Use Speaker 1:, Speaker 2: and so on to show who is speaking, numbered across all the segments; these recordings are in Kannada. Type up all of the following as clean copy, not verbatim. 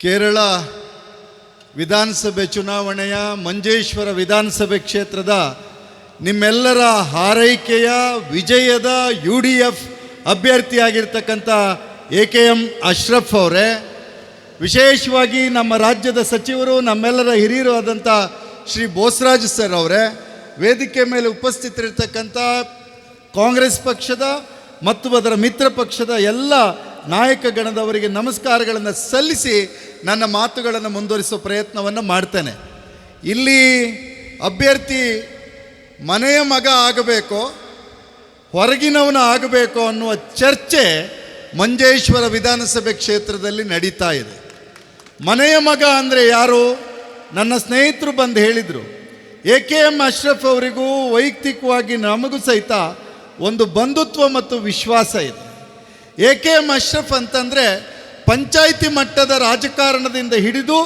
Speaker 1: ಕೇರಳ ವಿಧಾನಸಭೆ ಚುನಾವಣೆಯ ಮಂಜೇಶ್ವರ ವಿಧಾನಸಭೆ ಕ್ಷೇತ್ರದ ನಿಮ್ಮೆಲ್ಲರ ಹಾರೈಕೆಯ ವಿಜಯದ UDF ಅಭ್ಯರ್ಥಿಯಾಗಿರ್ತಕ್ಕಂಥ AKM ಅಶ್ರಫ್ ಅವರೇ, ವಿಶೇಷವಾಗಿ ನಮ್ಮ ರಾಜ್ಯದ ಸಚಿವರು, ನಮ್ಮೆಲ್ಲರ ಹಿರಿಯರು ಆದಂಥ ಶ್ರೀ ಬೋಸರಾಜ್ ಸರ್ ಅವರೇ, ವೇದಿಕೆ ಮೇಲೆ ಉಪಸ್ಥಿತರಿರ್ತಕ್ಕಂಥ ಕಾಂಗ್ರೆಸ್ ಪಕ್ಷದ ಮತ್ತು ಅದರ ಮಿತ್ರ ಪಕ್ಷದ ಎಲ್ಲ ನಾಯಕ ಗಣದವರಿಗೆ ನಮಸ್ಕಾರಗಳನ್ನು ಸಲ್ಲಿಸಿ ನನ್ನ ಮಾತುಗಳನ್ನು ಮುಂದುವರಿಸುವ ಪ್ರಯತ್ನವನ್ನು ಮಾಡ್ತೇನೆ. ಇಲ್ಲಿ ಅಭ್ಯರ್ಥಿ ಮನೆಯ ಮಗ ಆಗಬೇಕೋ ಹೊರಗಿನವನ ಆಗಬೇಕೋ ಅನ್ನುವ ಚರ್ಚೆ ಮಂಜೇಶ್ವರ ವಿಧಾನಸಭೆ ಕ್ಷೇತ್ರದಲ್ಲಿ ನಡೀತಾ ಇದೆ. ಮನೆಯ ಮಗ ಅಂದರೆ ಯಾರು? ನನ್ನ ಸ್ನೇಹಿತರು ಬಂದು ಹೇಳಿದರು. AKM ಅಶ್ರಫ್ ಅವರಿಗೂ ವೈಯಕ್ತಿಕವಾಗಿ ನಮಗೂ ಸಹಿತ ಒಂದು ಬಂಧುತ್ವ ಮತ್ತು ವಿಶ್ವಾಸ ಇದೆ. AKM ಅಶ್ರಫ್ ಅಂತಂದರೆ ಪಂಚಾಯಿತಿ ಮಟ್ಟದ ರಾಜಕಾರಣದಿಂದ ಹಿಡಿದು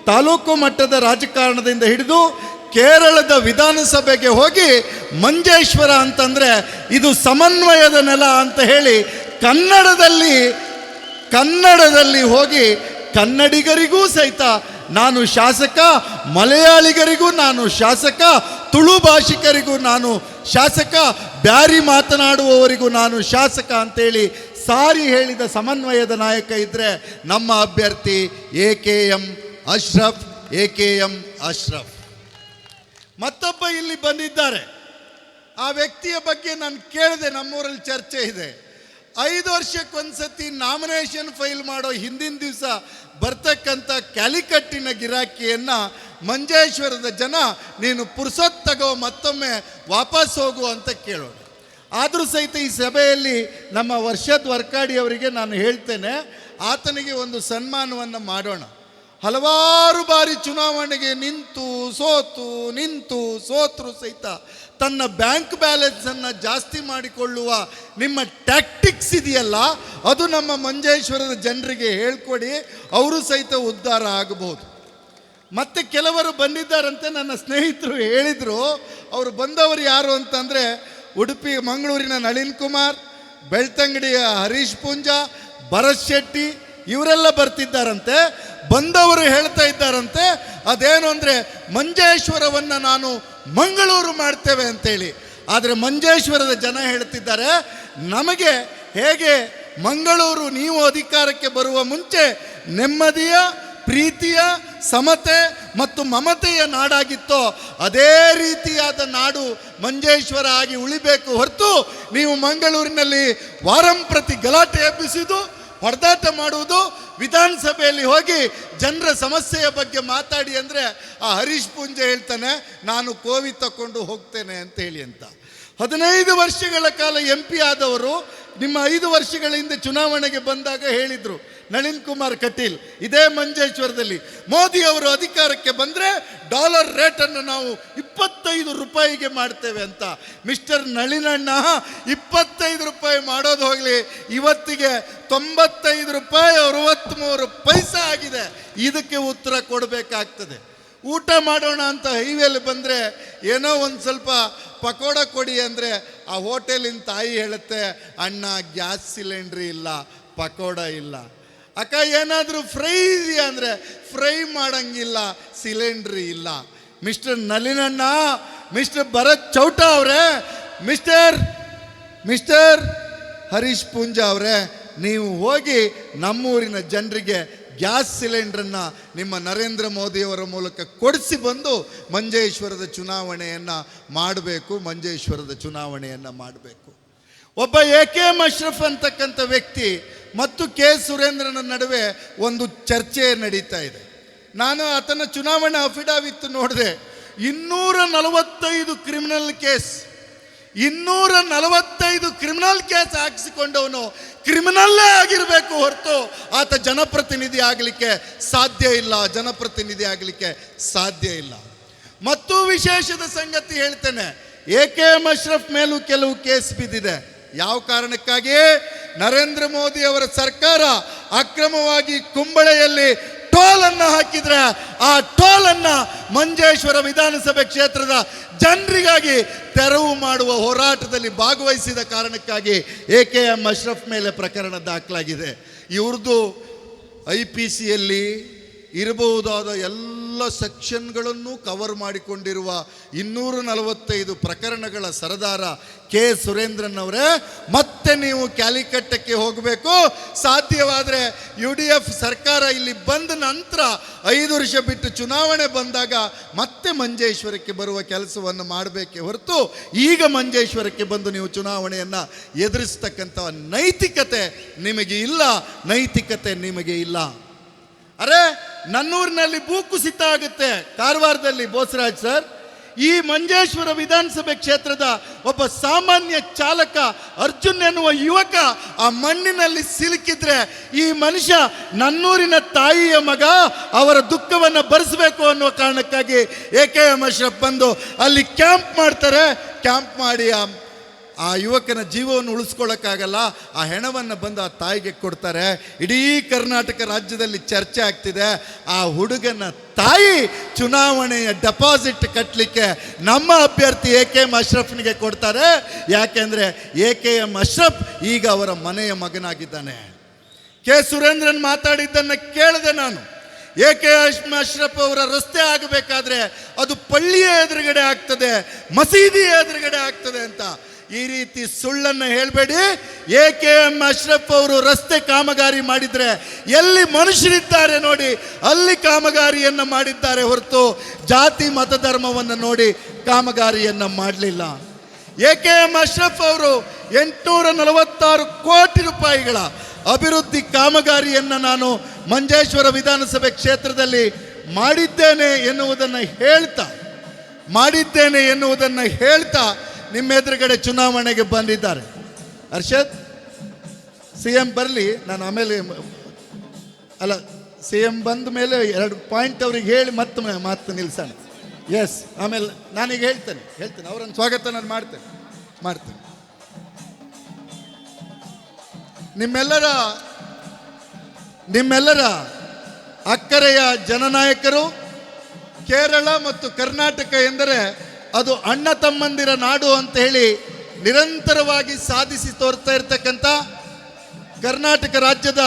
Speaker 1: ತಾಲೂಕು ಮಟ್ಟದ ರಾಜಕಾರಣದಿಂದ ಹಿಡಿದು ಕೇರಳದ ವಿಧಾನಸಭೆಗೆ ಹೋಗಿ ಮಂಜೇಶ್ವರ ಅಂತಂದರೆ ಇದು ಸಮನ್ವಯದ ನೆಲ ಅಂತ ಹೇಳಿ ಕನ್ನಡದಲ್ಲಿ ಹೋಗಿ ಕನ್ನಡಿಗರಿಗೂ ಸಹಿತ ನಾನು ಶಾಸಕ, ಮಲಯಾಳಿಗರಿಗೂ ನಾನು ಶಾಸಕ, ತುಳು ಭಾಷಿಕರಿಗೂ ನಾನು ಶಾಸಕ, ಬ್ಯಾರಿ ಮಾತನಾಡುವವರಿಗೂ ನಾನು ಶಾಸಕ ಅಂತೇಳಿ ಸಾರಿ ಹೇಳಿದ ಸಮನ್ವಯದ ನಾಯಕ ಇದ್ದರೆ ನಮ್ಮ ಅಭ್ಯರ್ಥಿ AKM ಅಶ್ರಫ್. ಮತ್ತೊಬ್ಬ ಇಲ್ಲಿ ಬಂದಿದ್ದಾರೆ. ಆ ವ್ಯಕ್ತಿಯ ಬಗ್ಗೆ ನಾನು ಕೇಳಿದೆ, ನಮ್ಮೂರಲ್ಲಿ ಚರ್ಚೆ ಇದೆ. 5 ವರ್ಷಕ್ಕೊಂದ್ಸತಿ ನಾಮಿನೇಷನ್ ಫೈಲ್ ಮಾಡೋ ಹಿಂದಿನ ದಿವಸ ಬರ್ತಕ್ಕಂಥ ಕ್ಯಾಲಿಕಟ್ಟಿನ ಗಿರಾಕಿಯನ್ನು ಮಂಜೇಶ್ವರದ ಜನ ನೀನು ಪುರ್ಸೊತ್ ತಗೋ, ಮತ್ತೊಮ್ಮೆ ವಾಪಸ್ ಹೋಗು ಅಂತ ಕೇಳೋಣ. ಆದರೂ ಸಹಿತ ಈ ಸಭೆಯಲ್ಲಿ ನಮ್ಮ ವರ್ಷದ್ ವರ್ಕಾಡಿ ಅವರಿಗೆ ನಾನು ಹೇಳ್ತೇನೆ, ಆತನಿಗೆ ಒಂದು ಸನ್ಮಾನವನ್ನು ಮಾಡೋಣ. ಹಲವಾರು ಬಾರಿ ಚುನಾವಣೆಗೆ ನಿಂತು ಸೋತರು ಸಹಿತ ತನ್ನ ಬ್ಯಾಂಕ್ ಬ್ಯಾಲೆನ್ಸನ್ನು ಜಾಸ್ತಿ ಮಾಡಿಕೊಳ್ಳುವ ನಿಮ್ಮ ಟ್ಯಾಕ್ಟಿಕ್ಸ್ ಇದೆಯಲ್ಲ, ಅದು ನಮ್ಮ ಮಂಜೇಶ್ವರದ ಜನರಿಗೆ ಹೇಳ್ಕೊಡಿ, ಅವರು ಸಹಿತ ಉದ್ಧಾರ ಆಗಬಹುದು. ಮತ್ತು ಕೆಲವರು ಬಂದಿದ್ದಾರಂತೆ, ನನ್ನ ಸ್ನೇಹಿತರು ಹೇಳಿದರು. ಅವರು ಬಂದವರು ಯಾರು ಅಂತಂದರೆ ಉಡುಪಿ ಮಂಗಳೂರಿನ ನಳಿನ್ ಕುಮಾರ್, ಬೆಳ್ತಂಗಡಿಯ ಹರೀಶ್ ಪೂಂಜಾ, ಭರತ್ ಶೆಟ್ಟಿ ಇವರೆಲ್ಲ ಬರ್ತಿದ್ದಾರಂತೆ. ಬಂದವರು ಹೇಳ್ತಾ ಇದ್ದಾರಂತೆ ಅದೇನು ಅಂದರೆ ಮಂಜೇಶ್ವರವನ್ನು ನಾನು ಮಂಗಳೂರು ಮಾಡ್ತೇವೆ ಅಂತೇಳಿ. ಆದರೆ ಮಂಜೇಶ್ವರದ ಜನ ಹೇಳ್ತಿದ್ದಾರೆ, ನಮಗೆ ಹೇಗೆ ಮಂಗಳೂರು ನೀವು ಅಧಿಕಾರಕ್ಕೆ ಬರುವ ಮುಂಚೆ ನೆಮ್ಮದಿಯ, ಪ್ರೀತಿಯ, ಸಮತೆ ಮತ್ತು ಮಮತೆಯ ನಾಡಾಗಿತ್ತೋ ಅದೇ ರೀತಿಯಾದ ನಾಡು ಮಂಜೇಶ್ವರ ಆಗಿ ಉಳಿಬೇಕು ಹೊರತು ನೀವು ಮಂಗಳೂರಿನಲ್ಲಿ ವಾರಂಪ್ರತಿ ಗಲಾಟೆ ಎಬ್ಬಿಸಿದ್ದು, ಹೊಡೆದಾಟ ಮಾಡುವುದು, ವಿಧಾನಸಭೆಯಲ್ಲಿ ಹೋಗಿ ಜನರ ಸಮಸ್ಯೆಯ ಬಗ್ಗೆ ಮಾತಾಡಿ ಅಂದರೆ ಆ ಹರೀಶ್ ಪೂಂಜೆ ಹೇಳ್ತಾನೆ ನಾನು ಕೋವಿ ತಗೊಂಡು ಹೋಗ್ತೇನೆ ಅಂತ ಹೇಳಿ ಅಂತ. 15 ವರ್ಷಗಳ ಕಾಲ MP ಆದವರು ನಿಮ್ಮ 5 ವರ್ಷಗಳ ಹಿಂದೆ ಚುನಾವಣೆಗೆ ಬಂದಾಗ ಹೇಳಿದರು ನಳಿನ್ ಕುಮಾರ್ ಕಟೀಲ್, ಇದೇ ಮಂಜೇಶ್ವರದಲ್ಲಿ ಮೋದಿ ಅವರು ಅಧಿಕಾರಕ್ಕೆ ಬಂದರೆ ಡಾಲರ್ ರೇಟನ್ನು ನಾವು 25 ರೂಪಾಯಿಗೆ ಮಾಡ್ತೇವೆ ಅಂತ. ಮಿಸ್ಟರ್ ನಳಿನಣ್ಣ 25 ರೂಪಾಯಿ ಮಾಡೋದು ಹೋಗಲಿ, ಇವತ್ತಿಗೆ 95 ರೂಪಾಯಿ 63 ಪೈಸೆ ಆಗಿದೆ. ಇದಕ್ಕೆ ಉತ್ತರ ಕೊಡಬೇಕಾಗ್ತದೆ. ಊಟ ಮಾಡೋಣ ಅಂತ ಹೈವೇಲಿ ಬಂದರೆ ಏನೋ ಒಂದು ಸ್ವಲ್ಪ ಪಕೋಡ ಕೊಡಿ ಅಂದರೆ ಆ ಹೋಟೆಲಿನ ತಾಯಿ ಹೇಳುತ್ತೆ, ಅಣ್ಣ ಗ್ಯಾಸ್ ಸಿಲಿಂಡ್ರಿ ಇಲ್ಲ, ಪಕೋಡ ಇಲ್ಲ. ಅಕ್ಕ ಏನಾದರೂ ಫ್ರೈ ಇದೆಯಾ ಅಂದರೆ ಫ್ರೈ ಮಾಡೋಂಗಿಲ್ಲ, ಸಿಲಿಂಡ್ರಿ ಇಲ್ಲ. ಮಿಸ್ಟರ್ ನಳಿನಣ್ಣ, ಮಿಸ್ಟರ್ ಭರತ್ ಚೌಟ ಅವರೇ, ಮಿಸ್ಟರ್ ಹರೀಶ್ ಪೂಂಜಾ ಅವರೇ, ನೀವು ಹೋಗಿ ನಮ್ಮೂರಿನ ಜನರಿಗೆ ಗ್ಯಾಸ್ ಸಿಲಿಂಡ್ರನ್ನು ನಿಮ್ಮ ನರೇಂದ್ರ ಮೋದಿಯವರ ಮೂಲಕ ಕೊಡಿಸಿ ಬಂದು ಮಂಜೇಶ್ವರದ ಚುನಾವಣೆಯನ್ನು ಮಾಡಬೇಕು. ಒಬ್ಬ AKM ಅಶ್ರಫ್ ಅಂತಕ್ಕಂಥ ವ್ಯಕ್ತಿ ಮತ್ತು K ಸುರೇಂದ್ರನ ನಡುವೆ ಒಂದು ಚರ್ಚೆ ನಡೀತಾ ಇದೆ. ನಾನು ಆತನ ಚುನಾವಣಾ ಅಫಿಡಾವಿತ್ ನೋಡಿದೆ. 245 ಕ್ರಿಮಿನಲ್ ಕೇಸ್ ಹಾಕಿಸಿಕೊಂಡವನು ಕ್ರಿಮಿನಲ್ಲೇ ಆಗಿರಬೇಕು ಹೊರತು ಆತ ಜನಪ್ರತಿನಿಧಿ ಆಗಲಿಕ್ಕೆ ಸಾಧ್ಯ ಇಲ್ಲ. ಮತ್ತು ವಿಶೇಷದ ಸಂಗತಿ ಹೇಳ್ತೇನೆ, AKM ಅಶ್ರಫ್ ಮೇಲೂ ಕೆಲವು ಕೇಸ್ ಬಿದ್ದಿದೆ. ಯಾವ ಕಾರಣಕ್ಕಾಗಿ? ನರೇಂದ್ರ ಮೋದಿ ಅವರ ಸರ್ಕಾರ ಅಕ್ರಮವಾಗಿ ಕುಂಬಳೆಯಲ್ಲಿ ಟೋಲನ್ನು ಹಾಕಿದ್ರೆ ಆ ಟೋಲನ್ನು ಮಂಜೇಶ್ವರ ವಿಧಾನಸಭೆ ಕ್ಷೇತ್ರದ ಜನರಿಗಾಗಿ ತೆರವು ಮಾಡುವ ಹೋರಾಟದಲ್ಲಿ ಭಾಗವಹಿಸಿದ ಕಾರಣಕ್ಕಾಗಿ AKM ಅಶ್ರಫ್ ಮೇಲೆ ಪ್ರಕರಣ ದಾಖಲಾಗಿದೆ. ಇವ್ರದ್ದು IPCಯಲ್ಲಿ ಇರಬಹುದಾದ ಎಲ್ಲ ಸೆಕ್ಷನ್ಗಳನ್ನು ಕವರ್ ಮಾಡಿಕೊಂಡಿರುವ 245 ಪ್ರಕರಣಗಳ ಸರದಾರ ಕೆ ಸುರೇಂದ್ರನ್ ಅವರೇ, ಮತ್ತೆ ನೀವು ಕ್ಯಾಲಿಕಟ್ಟಕ್ಕೆ ಹೋಗಬೇಕು. ಸಾಧ್ಯವಾದರೆ UDF ಸರ್ಕಾರ ಇಲ್ಲಿ ಬಂದ ನಂತರ 5 ವರ್ಷ ಬಿಟ್ಟು ಚುನಾವಣೆ ಬಂದಾಗ ಮತ್ತೆ ಮಂಜೇಶ್ವರಕ್ಕೆ ಬರುವ ಕೆಲಸವನ್ನು ಮಾಡಬೇಕೇ ಹೊರತು ಈಗ ಮಂಜೇಶ್ವರಕ್ಕೆ ಬಂದು ನೀವು ಚುನಾವಣೆಯನ್ನು ಎದುರಿಸ್ತಕ್ಕಂಥ ನೈತಿಕತೆ ನಿಮಗೆ ಇಲ್ಲ, ನೈತಿಕತೆ ನಿಮಗೆ ಇಲ್ಲ. ಅರೆ, ನನ್ನೂರಿನಲ್ಲಿ ಭೂಕುಸಿತ ಆಗುತ್ತೆ, ಕಾರವಾರದಲ್ಲಿ ಬೋಸರಾಜ್ ಸರ್. ಈ ಮಂಜೇಶ್ವರ ವಿಧಾನಸಭೆ ಕ್ಷೇತ್ರದ ಒಬ್ಬ ಸಾಮಾನ್ಯ ಚಾಲಕ ಅರ್ಜುನ್ ಎನ್ನುವ ಯುವಕ ಆ ಮಣ್ಣಿನಲ್ಲಿ ಸಿಲುಕಿದ್ರೆ ಈ ಮನುಷ್ಯ ನನ್ನೂರಿನ ತಾಯಿಯ ಮಗ, ಅವರ ದುಃಖವನ್ನು ಭರಿಸಬೇಕು ಅನ್ನುವ ಕಾರಣಕ್ಕಾಗಿ AKM ಅಶ್ರಫ್ ಬಂದು ಅಲ್ಲಿ ಕ್ಯಾಂಪ್ ಮಾಡ್ತಾರೆ. ಕ್ಯಾಂಪ್ ಮಾಡಿ ಆ ಯುವಕನ ಜೀವವನ್ನು ಉಳಿಸ್ಕೊಳ್ಳೋಕ್ಕಾಗಲ್ಲ, ಆ ಹೆಣವನ್ನು ಬಂದು ಆ ತಾಯಿಗೆ ಕೊಡ್ತಾರೆ. ಇಡೀ ಕರ್ನಾಟಕ ರಾಜ್ಯದಲ್ಲಿ ಚರ್ಚೆ ಆಗ್ತಿದೆ. ಆ ಹುಡುಗನ ತಾಯಿ ಚುನಾವಣೆಯ ಡೆಪಾಸಿಟ್ ಕಟ್ಟಲಿಕ್ಕೆ ನಮ್ಮ ಅಭ್ಯರ್ಥಿ AKM ಅಶ್ರಫ್ನಿಗೆ ಕೊಡ್ತಾರೆ. ಯಾಕೆಂದರೆ AKM ಅಶ್ರಫ್ ಈಗ ಅವರ ಮನೆಯ ಮಗನಾಗಿದ್ದಾನೆ. ಕೆ ಸುರೇಂದ್ರನ್ ಮಾತಾಡಿದ್ದನ್ನು ಕೇಳಿದೆ ನಾನು. AKM ಅಶ್ರಫ್ ಅವರ ರಸ್ತೆ ಆಗಬೇಕಾದ್ರೆ ಅದು ಪಳ್ಳಿಯ ಎದುರುಗಡೆ ಆಗ್ತದೆ, ಮಸೀದಿಯ ಎದುರುಗಡೆ ಆಗ್ತದೆ ಅಂತ. ಈ ರೀತಿ ಸುಳ್ಳನ್ನು ಹೇಳಬೇಡಿ. AKM ಅಶ್ರಫ್ ಅವರು ರಸ್ತೆ ಕಾಮಗಾರಿ ಮಾಡಿದರೆ ಎಲ್ಲಿ ಮನುಷ್ಯರಿದ್ದಾರೆ ನೋಡಿ ಅಲ್ಲಿ ಕಾಮಗಾರಿಯನ್ನು ಮಾಡಿದ್ದಾರೆ ಹೊರತು ಜಾತಿ ಮತಧರ್ಮವನ್ನು ನೋಡಿ ಕಾಮಗಾರಿಯನ್ನು ಮಾಡಲಿಲ್ಲ. AKM ಅಶ್ರಫ್ ಅವರು 846 ಕೋಟಿ ರೂಪಾಯಿಗಳ ಅಭಿವೃದ್ಧಿ ಕಾಮಗಾರಿಯನ್ನು ನಾನು ಮಂಜೇಶ್ವರ ವಿಧಾನಸಭೆ ಕ್ಷೇತ್ರದಲ್ಲಿ ಮಾಡಿದ್ದೇನೆ ಎನ್ನುವುದನ್ನು ಹೇಳ್ತಾ ನಿಮ್ಮ ಎದುರುಗಡೆ ಚುನಾವಣೆಗೆ ಬಂದಿದ್ದಾರೆ. ಹರ್ಷದ್, CM ಬರಲಿ, ನಾನು ಆಮೇಲೆ ಅಲ್ಲ CM ಬಂದ ಮೇಲೆ 2 ಪಾಯಿಂಟ್ ಅವ್ರಿಗೆ ಹೇಳಿ ಮತ್ತೆ ಮಾತು ನಿಲ್ಸೋಣ. ಎಸ್, ಆಮೇಲೆ ನಾನೀಗ ಹೇಳ್ತೇನೆ ಅವರನ್ನು ಸ್ವಾಗತ ನಾನು ಮಾಡ್ತೇನೆ. ನಿಮ್ಮೆಲ್ಲರ ಅಕ್ಕರೆಯ ಜನನಾಯಕರು. ಕೇರಳ ಮತ್ತು ಕರ್ನಾಟಕ ಎಂದರೆ ಅದು ಅಣ್ಣ ತಮ್ಮಂದಿರ ನಾಡು ಅಂತ ಹೇಳಿ ನಿರಂತರವಾಗಿ ಸಾಧಿಸಿ ತೋರ್ತಾ ಇರ್ತಕ್ಕಂಥ ಕರ್ನಾಟಕ ರಾಜ್ಯದ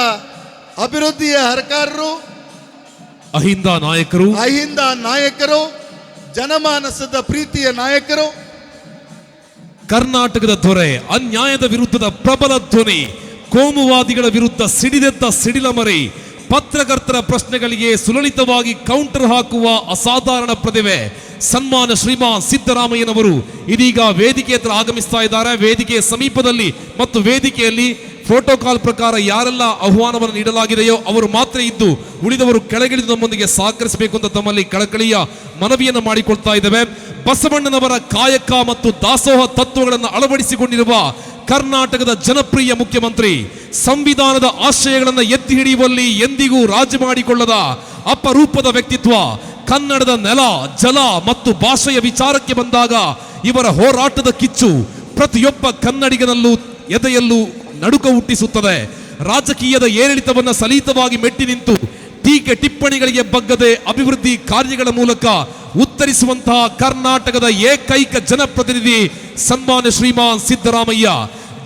Speaker 1: ಅಭಿವೃದ್ಧಿಯ ಹರಕಾರರು, ಅಹಿಂದ ನಾಯಕರು, ಜನಮಾನಸದ ಪ್ರೀತಿಯ ನಾಯಕರು,
Speaker 2: ಕರ್ನಾಟಕದ ದೊರೆ, ಅನ್ಯಾಯದ ವಿರುದ್ಧದ ಪ್ರಬಲ ಧ್ವನಿ, ಕೋಮುವಾದಿಗಳ ವಿರುದ್ಧ ಸಿಡಿದೆದ್ದ ಸಿಡಿಲಮರಿ, ಪತ್ರಕರ್ತರ ಪ್ರಶ್ನೆಗಳಿಗೆ ಸುಲಲಿತವಾಗಿ ಕೌಂಟರ್ ಹಾಕುವ ಅಸಾಧಾರಣ ಪ್ರತಿಭೆ ಸನ್ಮಾನ ಶ್ರೀಮಾನ್ ಸಿದ್ದರಾಮಯ್ಯನವರು ಇದೀಗ ವೇದಿಕೆ ಹತ್ರ ಆಗಮಿಸ್ತಾ ಇದ್ದಾರೆ. ವೇದಿಕೆಯ ಸಮೀಪದಲ್ಲಿ ಮತ್ತು ವೇದಿಕೆಯಲ್ಲಿ ಪ್ರೋಟೋಕಾಲ್ ಪ್ರಕಾರ ಯಾರೆಲ್ಲ ಆಹ್ವಾನವನ್ನು ನೀಡಲಾಗಿದೆಯೋ ಅವರು ಮಾತ್ರ ಇದ್ದು ಉಳಿದವರು ಕೆಳಗಿಳಿದು ನಮ್ಮೊಂದಿಗೆ ಸಹಕರಿಸಬೇಕು ಅಂತ ತಮ್ಮಲ್ಲಿ ಕಳಕಳಿಯ ಮನವಿಯನ್ನು ಮಾಡಿಕೊಳ್ತಾ ಇದ್ದೇವೆ. ಬಸವಣ್ಣನವರ ಕಾಯಕ ಮತ್ತು ದಾಸೋಹ ತತ್ವಗಳನ್ನು ಅಳವಡಿಸಿಕೊಂಡಿರುವ ಕರ್ನಾಟಕದ ಜನಪ್ರಿಯ ಮುಖ್ಯಮಂತ್ರಿ, ಸಂವಿಧಾನದ ಆಶಯಗಳನ್ನು ಎತ್ತಿ ಹಿಡಿಯುವಲ್ಲಿ ಎಂದಿಗೂ ರಾಜಿ ಮಾಡಿಕೊಳ್ಳದ ಅಪರೂಪದ ವ್ಯಕ್ತಿತ್ವ, ಕನ್ನಡದ ನೆಲ, ಜಲ ಮತ್ತು ಭಾಷೆಯ ವಿಚಾರಕ್ಕೆ ಬಂದಾಗ ಇವರ ಹೋರಾಟದ ಕಿಚ್ಚು ಪ್ರತಿಯೊಬ್ಬ ಕನ್ನಡಿಗನಲ್ಲೂ ಎದೆಯಲ್ಲೂ ನಡುಕ ಹುಟ್ಟಿಸುತ್ತದೆ. ರಾಜಕೀಯದ ಏರಿಳಿತವನ್ನು ಸಲೀತವಾಗಿ ಮೆಟ್ಟಿ ನಿಂತು ಟೀಕೆ ಟಿಪ್ಪಣಿಗಳಿಗೆ ಬಗ್ಗದೆ ಅಭಿವೃದ್ಧಿ ಕಾರ್ಯಗಳ ಮೂಲಕ ಉತ್ತರಿಸುವಂತಹ ಕರ್ನಾಟಕದ ಏಕೈಕ ಜನಪ್ರತಿನಿಧಿ ಸನ್ಮಾನ್ಯ ಶ್ರೀಮಾನ್ ಸಿದ್ದರಾಮಯ್ಯ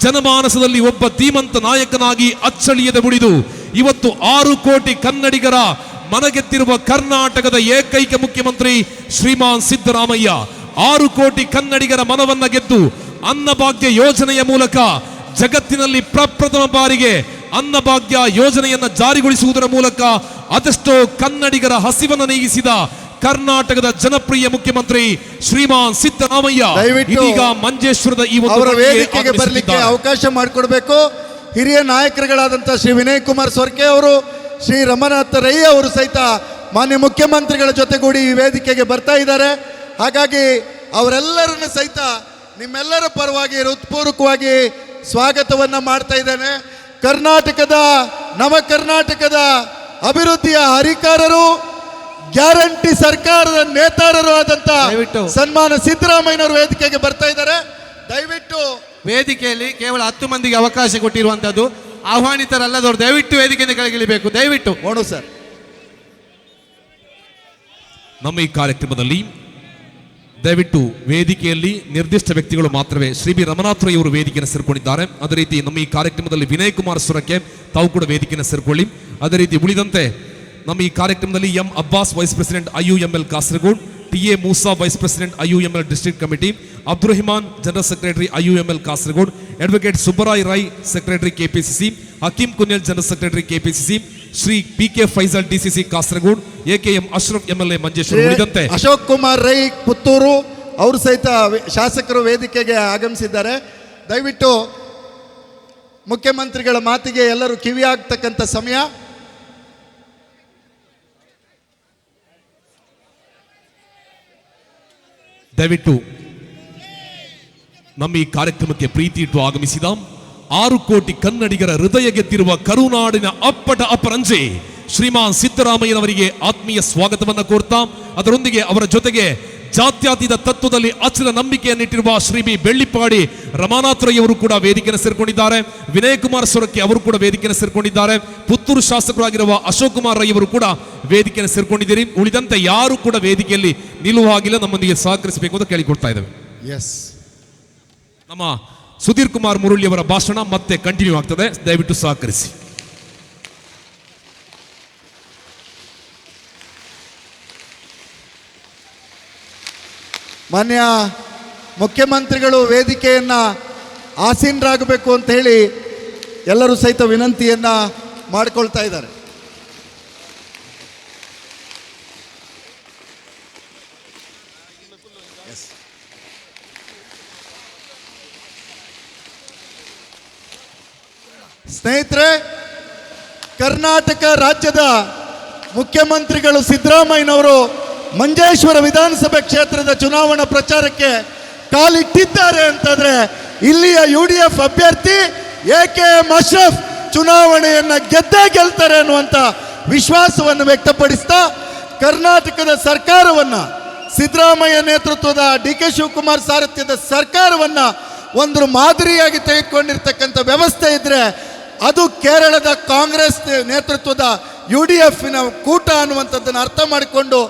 Speaker 2: ಜನಮಾನಸದಲ್ಲಿ ಒಬ್ಬ ಧೀಮಂತ ನಾಯಕನಾಗಿ ಅಚ್ಚಳಿಯದೆ ಉಳಿದು ಇವತ್ತು 6 ಕೋಟಿ ಕನ್ನಡಿಗರ ಮನಗೆತ್ತಿರುವ ಕರ್ನಾಟಕದ ಏಕೈಕ ಮುಖ್ಯಮಂತ್ರಿ ಶ್ರೀಮಾನ್ ಸಿದ್ದರಾಮಯ್ಯ 6 ಕೋಟಿ ಕನ್ನಡಿಗರ ಮನವನ್ನ ಗೆದ್ದು ಅನ್ನಭಾಗ್ಯ ಯೋಜನೆಯ ಮೂಲಕ ಜಗತ್ತಿನಲ್ಲಿ ಪ್ರಪ್ರಥಮ ಬಾರಿಗೆ ಅನ್ನಭಾಗ್ಯ ಯೋಜನೆಯನ್ನು ಜಾರಿಗೊಳಿಸುವುದರ ಮೂಲಕ ಅದೆಷ್ಟೋ ಕನ್ನಡಿಗರ ಹಸಿವನ್ನು ನೀಗಿಸಿದ ಕರ್ನಾಟಕದ ಜನಪ್ರಿಯ ಮುಖ್ಯಮಂತ್ರಿ ಶ್ರೀಮಾನ್ ಸಿದ್ದರಾಮಯ್ಯ ಇದೀಗ ಮಂಜೇಶ್ವರದ ಈ ಒಂದು
Speaker 1: ವೇದಿಕೆಗೆ ಬರಲಿಕ್ಕೆ ಅವಕಾಶ ಮಾಡಿಕೊಡ್ಬೇಕು. ಹಿರಿಯ ನಾಯಕರುಗಳಾದಂಥ ಶ್ರೀ ವಿನಯ್ ಕುಮಾರ್ ಸೊರ್ಕೆ ಅವರು, ಶ್ರೀ ರಮನಾಥ ರೈ ಅವರು ಸಹಿತ ಮಾನ್ಯ ಮುಖ್ಯಮಂತ್ರಿಗಳ ಜೊತೆಗೂಡಿ ಈ ವೇದಿಕೆಗೆ ಬರ್ತಾ ಇದ್ದಾರೆ. ಹಾಗಾಗಿ ಅವರೆಲ್ಲರನ್ನು ಸಹಿತ ನಿಮ್ಮೆಲ್ಲರ ಪರವಾಗಿ ಹೃತ್ಪೂರ್ವಕವಾಗಿ ಸ್ವಾಗತವನ್ನು ಮಾಡ್ತಾ ಇದ್ದೇನೆ. ನವ ಕರ್ನಾಟಕದ ಅಭಿವೃದ್ಧಿಯ ಹರಿಕಾರರು, ಗ್ಯಾರಂಟಿ ಸರ್ಕಾರದ ನೇತಾರರು ಆದಂತ ಸನ್ಮಾನ ಸಿದ್ದರಾಮಯ್ಯನವರು ವೇದಿಕೆಗೆ ಬರ್ತಾ ಇದ್ದಾರೆ. ದಯವಿಟ್ಟು
Speaker 3: ವೇದಿಕೆಯಲ್ಲಿ ಕೇವಲ 10 ಮಂದಿಗೆ ಅವಕಾಶ ಕೊಟ್ಟಿರುವಂತದ್ದು, ಆಹ್ವಾನಿತರಲ್ಲದವರು ದಯವಿಟ್ಟು ವೇದಿಕೆಯಿಂದ ಕೆಳಗಿಳಿಬೇಕು. ದಯವಿಟ್ಟು
Speaker 1: ಓಣು ಸರ್.
Speaker 2: ನಮ್ಮ ಈ ಕಾರ್ಯಕ್ರಮದಲ್ಲಿ ದಯವಿಟ್ಟು ವೇದಿಕೆಯಲ್ಲಿ ನಿರ್ದಿಷ್ಟ ವ್ಯಕ್ತಿಗಳು ಮಾತ್ರವೇ ಶ್ರೀ ಬಿ ರಮನಾಥ ರೈ ಅವರು ವೇದಿಕೆಯನ್ನು ಸೇರ್ಕೊಂಡಿದ್ದಾರೆ. ಅದೇ ರೀತಿ ನಮ್ಮ ಈ ಕಾರ್ಯಕ್ರಮದಲ್ಲಿ ವಿನಯ್ ಕುಮಾರ್ ಸೊರಕೆ ತಾವು ಕೂಡ ವೇದಿಕೆಯನ್ನು ಸೇರ್ಕೊಳ್ಳಿ. ಅದೇ ರೀತಿ ಉಳಿದಂತೆ ನಮ್ಮ ಈ ಕಾರ್ಯಕ್ರಮದಲ್ಲಿ M Abbas vice president IUML Kasaragod, TA Moosa vice president IUML district committee, Abdurahiman general secretary IUML Kasaragod, advocate Subbaray Rai secretary KPCC, Hakeem Kunyal general secretary KPCC, Shri PK Faizal DCC Kasaragod, AKM Ashraf MLA Manjeshwar ಉಳಿದಂತೆ
Speaker 1: ಅಶೋಕ್ ಕುಮಾರ್ ರೈ ಪುತ್ತೂರು ಅವರು ಸಹಿತ ಶಾಸಕರು ವೇದಿಕೆಗೆ ಆಗಮಿಸಿದ್ದಾರೆ. ದಯವಿಟ್ಟು ಮುಖ್ಯಮಂತ್ರಿಗಳ ಮಾತಿಗೆ ಎಲ್ಲರೂ ಕಿವಿಯಾಗ್ತಕ್ಕಂಥ ಸಮಯ.
Speaker 2: ದಯವಿಟ್ಟು ನಮ್ಮ ಈ ಕಾರ್ಯಕ್ರಮಕ್ಕೆ ಪ್ರೀತಿ ಇಟ್ಟು ಆಗಮಿಸಿದ 6 ಕೋಟಿ ಕನ್ನಡಿಗರ ಹೃದಯ ಗೆದ್ದಿರುವ ಕರುನಾಡಿನ ಅಪ್ಪಟ ಅಪರಂಜೆ ಶ್ರೀಮಾನ್ ಸಿದ್ದರಾಮಯ್ಯನವರಿಗೆ ಆತ್ಮೀಯ ಸ್ವಾಗತವನ್ನು ಕೋರ್ತಾ, ಅದರೊಂದಿಗೆ ಅವರ ಜೊತೆಗೆ ಜಾತ್ಯತೀತ ತತ್ವದಲ್ಲಿ ಅಚಲ ನಂಬಿಕೆಯನ್ನಿಟ್ಟಿರುವ ಶ್ರೀ ಬಿ ಬೆಳ್ಳಿಪ್ಪಾಡಿ ರಮಾನಾಥ್ ರೈ ಅವರು ಕೂಡ ವೇದಿಕೆಯನ್ನು ಸೇರ್ಕೊಂಡಿದ್ದಾರೆ. ವಿನಯ್ ಕುಮಾರ್ ಸೊರಕೆ ಅವರು ಕೂಡ ವೇದಿಕೆಯನ್ನು ಸೇರ್ಕೊಂಡಿದ್ದಾರೆ. ಪುತ್ತೂರು ಶಾಸಕರಾಗಿರುವ ಅಶೋಕ್ ಕುಮಾರ್ ರೈ ಅವರು ಕೂಡ ವೇದಿಕೆಯನ್ನು ಸೇರ್ಕೊಂಡಿದ್ದೀರಿ. ಉಳಿದಂತೆ ಯಾರು ಕೂಡ ವೇದಿಕೆಯಲ್ಲಿ ನಿಲ್ಲುವ ಹಾಗಿಲ್ಲ, ನಮ್ಮೊಂದಿಗೆ ಸಹಕರಿಸಬೇಕು ಅಂತ ಕೇಳಿಕೊಡ್ತಾ ಇದ್ದೇವೆ.
Speaker 1: ಎಸ್,
Speaker 2: ನಮ್ಮ ಸುಧೀರ್ ಕುಮಾರ್ ಮುರಳಿ ಅವರ ಭಾಷಣ ಮತ್ತೆ ಕಂಟಿನ್ಯೂ ಆಗ್ತದೆ, ದಯವಿಟ್ಟು ಸಹಕರಿಸಿ.
Speaker 1: ಮಾನ್ಯ ಮುಖ್ಯಮಂತ್ರಿಗಳು ವೇದಿಕೆಯನ್ನು ಆಸೀನರಾಗಬೇಕು ಅಂತ ಹೇಳಿ ಎಲ್ಲರೂ ಸಹಿತ ವಿನಂತಿಯನ್ನು ಮಾಡಿಕೊಳ್ತಾ ಇದ್ದಾರೆ. ಸ್ನೇಹಿತರೆ, ಕರ್ನಾಟಕ ರಾಜ್ಯದ ಮುಖ್ಯಮಂತ್ರಿಗಳು ಸಿದ್ದರಾಮಯ್ಯನವರು ಮಂಜೇಶ್ವರ ವಿಧಾನಸಭೆ ಕ್ಷೇತ್ರದ ಚುನಾವಣಾ ಪ್ರಚಾರಕ್ಕೆ ಕಾಲಿಟ್ಟಿದ್ದಾರೆ ಅಂತಂದ್ರೆ ಇಲ್ಲಿಯ UDF ಅಭ್ಯರ್ಥಿ AKM ಅಶ್ರಫ್ ಚುನಾವಣೆಯನ್ನು ಗೆದ್ದೇ ಗೆಲ್ತಾರೆ ಅನ್ನುವಂಥ ವಿಶ್ವಾಸವನ್ನು ವ್ಯಕ್ತಪಡಿಸ್ತಾ ಕರ್ನಾಟಕದ ಸರ್ಕಾರವನ್ನು, ಸಿದ್ದರಾಮಯ್ಯ ನೇತೃತ್ವದ DK ಶಿವಕುಮಾರ್ ಸಾರಥ್ಯದ ಸರ್ಕಾರವನ್ನು ಒಂದು ಮಾದರಿಯಾಗಿ ತೆಗೆದುಕೊಂಡಿರ್ತಕ್ಕಂಥ ವ್ಯವಸ್ಥೆ ಇದ್ರೆ ಅದು ಕೇರಳದ ಕಾಂಗ್ರೆಸ್ ನೇತೃತ್ವದ UDFನ ಕೂಟ ಅನ್ನುವಂಥದ್ದನ್ನು ಅರ್ಥ ಮಾಡಿಕೊಂಡು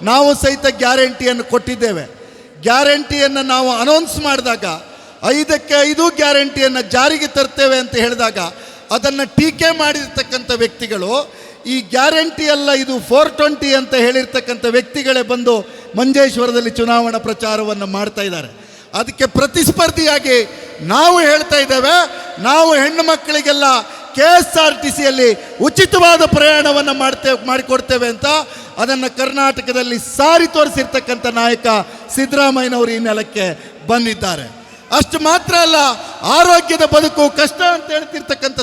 Speaker 1: ನಾವು ಸಹಿತ ಗ್ಯಾರಂಟಿಯನ್ನು ಕೊಟ್ಟಿದ್ದೇವೆ. ಗ್ಯಾರಂಟಿಯನ್ನು ನಾವು ಅನೌನ್ಸ್ ಮಾಡಿದಾಗ 5ಕ್ಕೆ 5 ಗ್ಯಾರಂಟಿಯನ್ನು ಜಾರಿಗೆ ತರ್ತೇವೆ ಅಂತ ಹೇಳಿದಾಗ ಅದನ್ನು ಟೀಕೆ ಮಾಡಿರ್ತಕ್ಕಂಥ ವ್ಯಕ್ತಿಗಳು, ಈ ಗ್ಯಾರಂಟಿ ಅಲ್ಲ ಇದು 420 ಅಂತ ಹೇಳಿರ್ತಕ್ಕಂಥ ವ್ಯಕ್ತಿಗಳೇ ಬಂದು ಮಂಜೇಶ್ವರದಲ್ಲಿ ಚುನಾವಣಾ ಪ್ರಚಾರವನ್ನು ಮಾಡ್ತಾ ಇದ್ದಾರೆ. ಅದಕ್ಕೆ ಪ್ರತಿಸ್ಪರ್ಧಿಯಾಗಿ ನಾವು ಹೇಳ್ತಾ ಇದ್ದೇವೆ, ನಾವು ಹೆಣ್ಣು ಮಕ್ಕಳಿಗೆಲ್ಲ KSRTCಯಲ್ಲಿ ಉಚಿತವಾದ ಪ್ರಯಾಣವನ್ನು ಮಾಡಿಕೊಡ್ತೇವೆ ಅಂತ. ಅದನ್ನು ಕರ್ನಾಟಕದಲ್ಲಿ ಸಾರಿ ತೋರಿಸಿರ್ತಕ್ಕಂಥ ನಾಯಕ ಸಿದ್ದರಾಮಯ್ಯನವರು ಈ ನೆಲಕ್ಕೆ ಬಂದಿದ್ದಾರೆ. ಅಷ್ಟು ಮಾತ್ರ ಅಲ್ಲ, ಆರೋಗ್ಯದ ಬದುಕು ಕಷ್ಟ ಅಂತ ಹೇಳ್ತಿರ್ತಕ್ಕಂಥ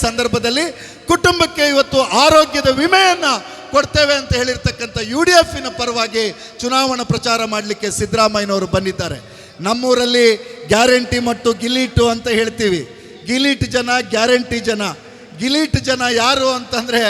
Speaker 1: ಸಂದರ್ಭದಲ್ಲಿ ಕುಟುಂಬಕ್ಕೆ ಇವತ್ತು ಆರೋಗ್ಯದ ವಿಮೆಯನ್ನು ಕೊಡ್ತೇವೆ ಅಂತ ಹೇಳಿರ್ತಕ್ಕಂಥ UDFನ ಪರವಾಗಿ ಚುನಾವಣಾ ಪ್ರಚಾರ ಮಾಡಲಿಕ್ಕೆ ಸಿದ್ದರಾಮಯ್ಯನವರು ಬಂದಿದ್ದಾರೆ. ನಮ್ಮೂರಲ್ಲಿ ಗ್ಯಾರಂಟಿ ಮತ್ತು ಗಿಲೀಟು ಅಂತ ಹೇಳ್ತೀವಿ. ಗಿಲೀಟ್ ಜನ, ಗ್ಯಾರಂಟಿ ಜನ. ಗಿಲೀಟ್ ಜನ ಯಾರು ಅಂತಂದರೆ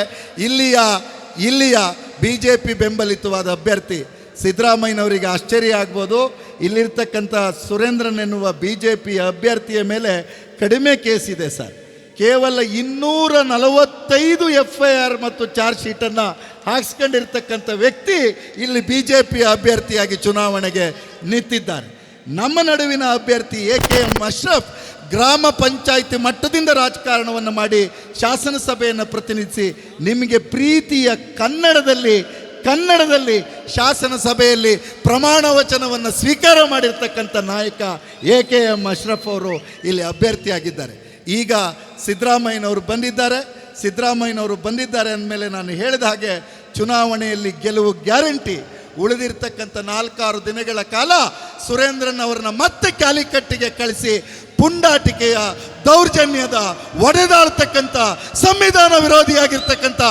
Speaker 1: ಇಲ್ಲಿಯ BJP ಬೆಂಬಲಿತವಾದ ಅಭ್ಯರ್ಥಿ ಸಿದ್ದರಾಮಯ್ಯನವರಿಗೆ ಆಶ್ಚರ್ಯ ಆಗ್ಬೋದು. ಇಲ್ಲಿರ್ತಕ್ಕಂಥ ಸುರೇಂದ್ರನ್ ಎನ್ನುವ BJP ಅಭ್ಯರ್ಥಿಯ ಮೇಲೆ ಕಡಿಮೆ ಕೇಸ್ ಇದೆ ಸರ್. ಕೇವಲ 245 FIR ಮತ್ತು ಚಾರ್ಜ್ ಶೀಟನ್ನು ಹಾಕ್ಸ್ಕೊಂಡಿರ್ತಕ್ಕಂಥ ವ್ಯಕ್ತಿ ಇಲ್ಲಿ BJP ಅಭ್ಯರ್ಥಿಯಾಗಿ ಚುನಾವಣೆಗೆ ನಿಂತಿದ್ದಾರೆ. ನಮ್ಮ ನಡುವಿನ ಅಭ್ಯರ್ಥಿ AKM ಅಶ್ರಫ್ ಗ್ರಾಮ ಪಂಚಾಯಿತಿ ಮಟ್ಟದಿಂದ ರಾಜಕಾರಣವನ್ನು ಮಾಡಿ ಶಾಸನಸಭೆಯನ್ನು ಪ್ರತಿನಿಧಿಸಿ ನಿಮಗೆ ಪ್ರೀತಿಯ ಕನ್ನಡದಲ್ಲಿ ಶಾಸನಸಭೆಯಲ್ಲಿ ಪ್ರಮಾಣ ವಚನವನ್ನು ಸ್ವೀಕಾರ ಮಾಡಿರ್ತಕ್ಕಂಥ ನಾಯಕ AKM ಅಶ್ರಫ್ ಅವರು ಇಲ್ಲಿ ಅಭ್ಯರ್ಥಿಯಾಗಿದ್ದಾರೆ. ಈಗ ಸಿದ್ದರಾಮಯ್ಯನವರು ಬಂದಿದ್ದಾರೆ ಅಂದಮೇಲೆ ನಾನು ಹೇಳಿದ ಹಾಗೆ ಚುನಾವಣೆಯಲ್ಲಿ ಗೆಲುವು ಗ್ಯಾರಂಟಿ. ಉಳಿದಿರ್ತಕ್ಕಂಥ 4-6 ದಿನಗಳ ಕಾಲ ಸುರೇಂದ್ರನ್ ಅವರನ್ನ ಮತ್ತೆ ಕ್ಯಾಲಿಕಟ್ಟಿಗೆ ಕಳಿಸಿ ಪುಂಡಾಟಿಕೆಯ, ದೌರ್ಜನ್ಯದ, ಒಡೆದಾಡ್ತಕ್ಕಂಥ, ಸಂವಿಧಾನ ವಿರೋಧಿಯಾಗಿರ್ತಕ್ಕಂಥ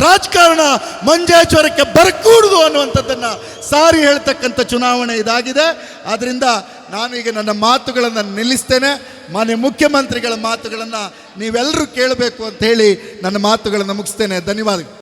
Speaker 1: ರಾಜಕಾರಣ ಮಂಜೇಶ್ವರಕ್ಕೆ ಬರಕೂಡುದು ಅನ್ನುವಂಥದ್ದನ್ನು ಸಾರಿ ಹೇಳ್ತಕ್ಕಂಥ ಚುನಾವಣೆ ಇದಾಗಿದೆ. ಆದ್ದರಿಂದ ನಾನು ಈಗ ನನ್ನ ಮಾತುಗಳನ್ನು ನಿಲ್ಲಿಸ್ತೇನೆ. ಮಾನ್ಯ ಮುಖ್ಯಮಂತ್ರಿಗಳ ಮಾತುಗಳನ್ನು ನೀವೆಲ್ಲರೂ ಕೇಳಬೇಕು ಅಂತ ಹೇಳಿ ನನ್ನ ಮಾತುಗಳನ್ನು ಮುಗಿಸ್ತೇನೆ. ಧನ್ಯವಾದಗಳು.